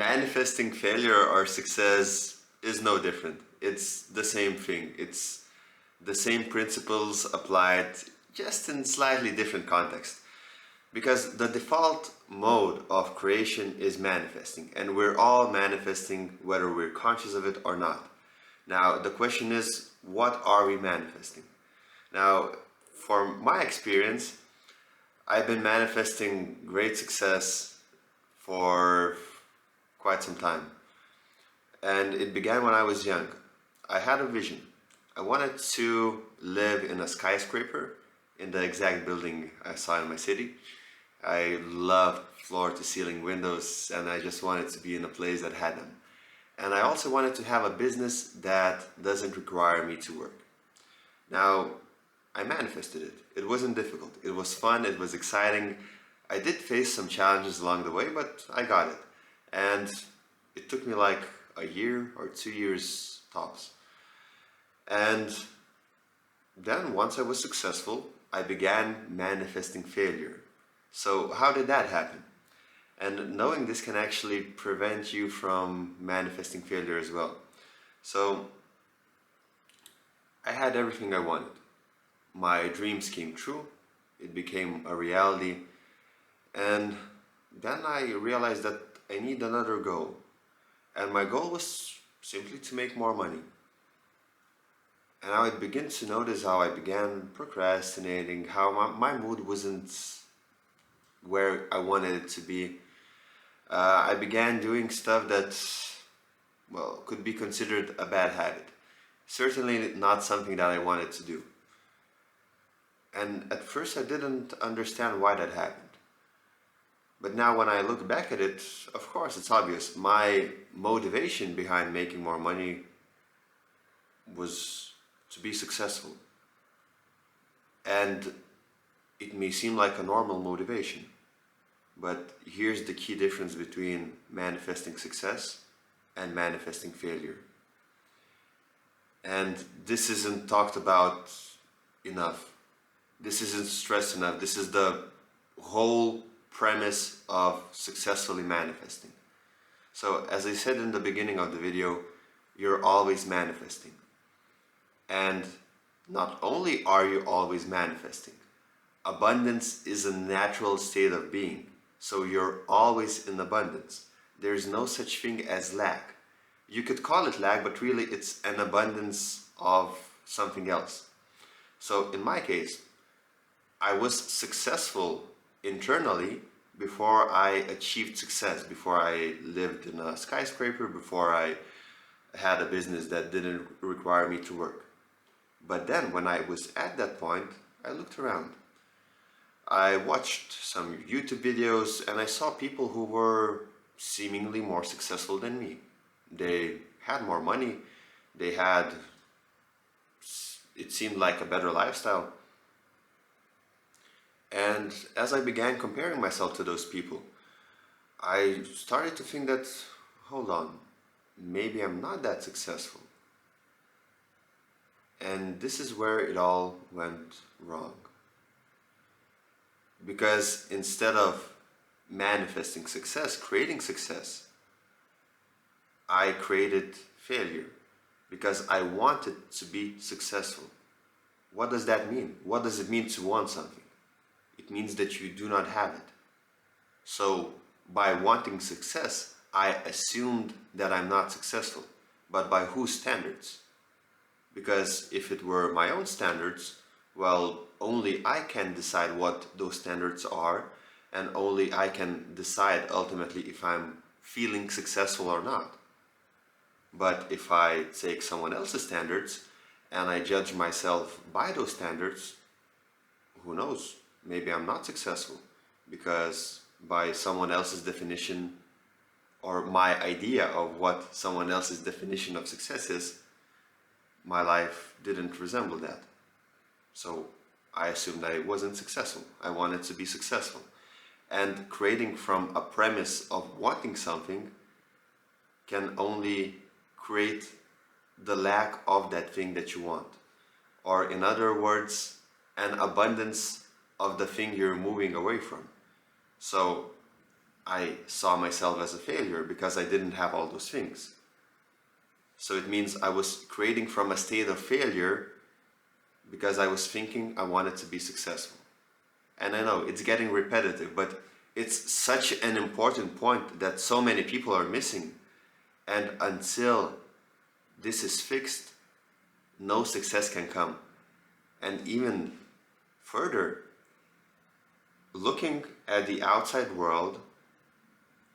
manifesting failure or success is no different. It's the same thing. It's the same principles applied just in slightly different context. Because the default mode of creation is manifesting, and we're all manifesting whether we're conscious of it or not. Now, the question is, what are we manifesting? Now, from my experience, I've been manifesting great success for quite some time. And it began when I was young. I had a vision. I wanted to live in a skyscraper in the exact building I saw in my city. I loved floor to ceiling windows and I just wanted to be in a place that had them. And I also wanted to have a business that doesn't require me to work. Now, I manifested it. It wasn't difficult. It was fun. It was exciting. I did face some challenges along the way, but I got it. And it took me like a year or 2 years tops. And then once I was successful, I began manifesting failure. So how did that happen? And knowing this can actually prevent you from manifesting failure as well. So I had everything I wanted. My dreams came true. It became a reality. And then I realized that I need another goal. And my goal was simply to make more money. And I would begin to notice how I began procrastinating, how my mood wasn't where I wanted it to be. I began doing stuff that, well, could be considered a bad habit. Certainly not something that I wanted to do. And at first I didn't understand why that happened. But now when I look back at it, of course it's obvious. My motivation behind making more money was to be successful. And it may seem like a normal motivation, but here's the key difference between manifesting success and manifesting failure. And this isn't talked about enough. This isn't stressed enough. This is the whole premise of successfully manifesting. So as I said in the beginning of the video, you're always manifesting. And not only are you always manifesting, abundance is a natural state of being. So you're always in abundance. There's no such thing as lack. You could call it lack, but really it's an abundance of something else. So in my case, I was successful internally before I achieved success, before I lived in a skyscraper, before I had a business that didn't require me to work. But then when I was at that point, I looked around. I watched some YouTube videos and I saw people who were seemingly more successful than me. They had more money, they had, it seemed like a better lifestyle. And as I began comparing myself to those people, I started to think that, hold on, maybe I'm not that successful. And this is where it all went wrong. Because instead of manifesting success, creating success, I created failure because I wanted to be successful. What does that mean? What does it mean to want something? It means that you do not have it. So by wanting success, I assumed that I'm not successful. But by whose standards? Because if it were my own standards, well, only I can decide what those standards are, and only I can decide ultimately if I'm feeling successful or not. But if I take someone else's standards and I judge myself by those standards, who knows? Maybe I'm not successful because by someone else's definition or my idea of what someone else's definition of success is, my life didn't resemble that. So I assumed I wasn't successful. I wanted to be successful. And creating from a premise of wanting something can only create the lack of that thing that you want. Or in other words, an abundance of the thing you're moving away from. So I saw myself as a failure because I didn't have all those things. So it means I was creating from a state of failure because I was thinking I wanted to be successful. And I know it's getting repetitive, but it's such an important point that so many people are missing. And until this is fixed, no success can come. And even further, looking at the outside world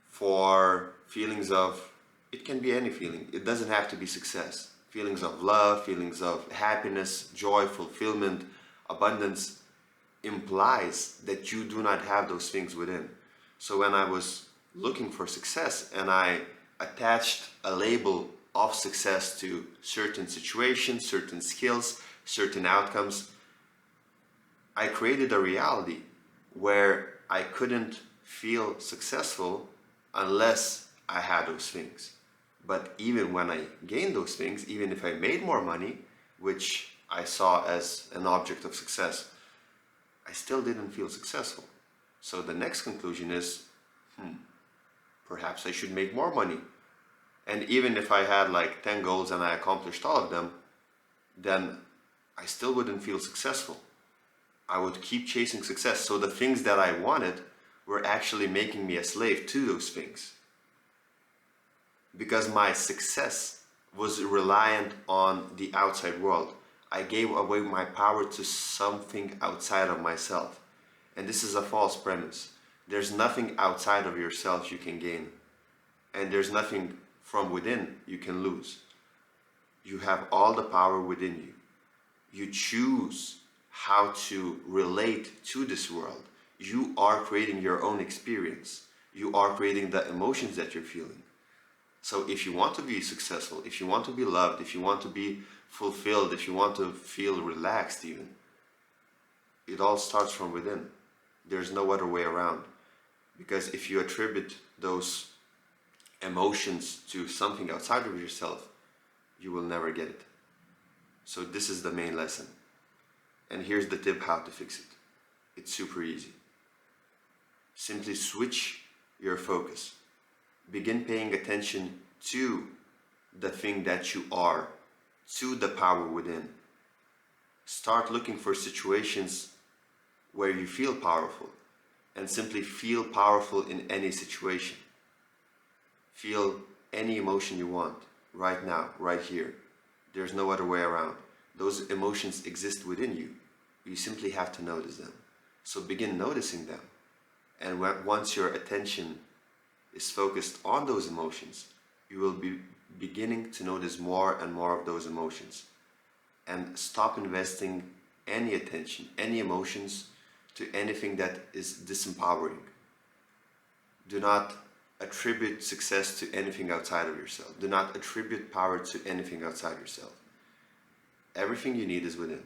for feelings of, it can be any feeling, it doesn't have to be success. Feelings of love, feelings of happiness, joy, fulfillment, abundance implies that you do not have those things within. So when I was looking for success and I attached a label of success to certain situations, certain skills, certain outcomes, I created a reality where I couldn't feel successful unless I had those things. But even when I gained those things, even if I made more money, which I saw as an object of success, I still didn't feel successful. So the next conclusion is, perhaps I should make more money. And even if I had like 10 goals and I accomplished all of them, then I still wouldn't feel successful. I would keep chasing success. So the things that I wanted were actually making me a slave to those things. Because my success was reliant on the outside world. I gave away my power to something outside of myself. And this is a false premise. There's nothing outside of yourself you can gain. And there's nothing from within you can lose. You have all the power within you. You choose how to relate to this world. You are creating your own experience. You are creating the emotions that you're feeling. So if you want to be successful, if you want to be loved, if you want to be fulfilled, if you want to feel relaxed even, it all starts from within. There's no other way around. Because if you attribute those emotions to something outside of yourself, you will never get it. So this is the main lesson. And here's the tip how to fix it. It's super easy. Simply switch your focus. Begin paying attention to the thing that you are, to the power within. Start looking for situations where you feel powerful, and simply feel powerful in any situation. Feel any emotion you want, right now, right here. There's no other way around. Those emotions exist within you. You simply have to notice them. So begin noticing them. And once your attention is focused on those emotions, you will be beginning to notice more and more of those emotions. And stop investing any attention, any emotions to anything that is disempowering. Do not attribute success to anything outside of yourself. Do not attribute power to anything outside yourself. Everything you need is within.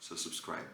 So subscribe.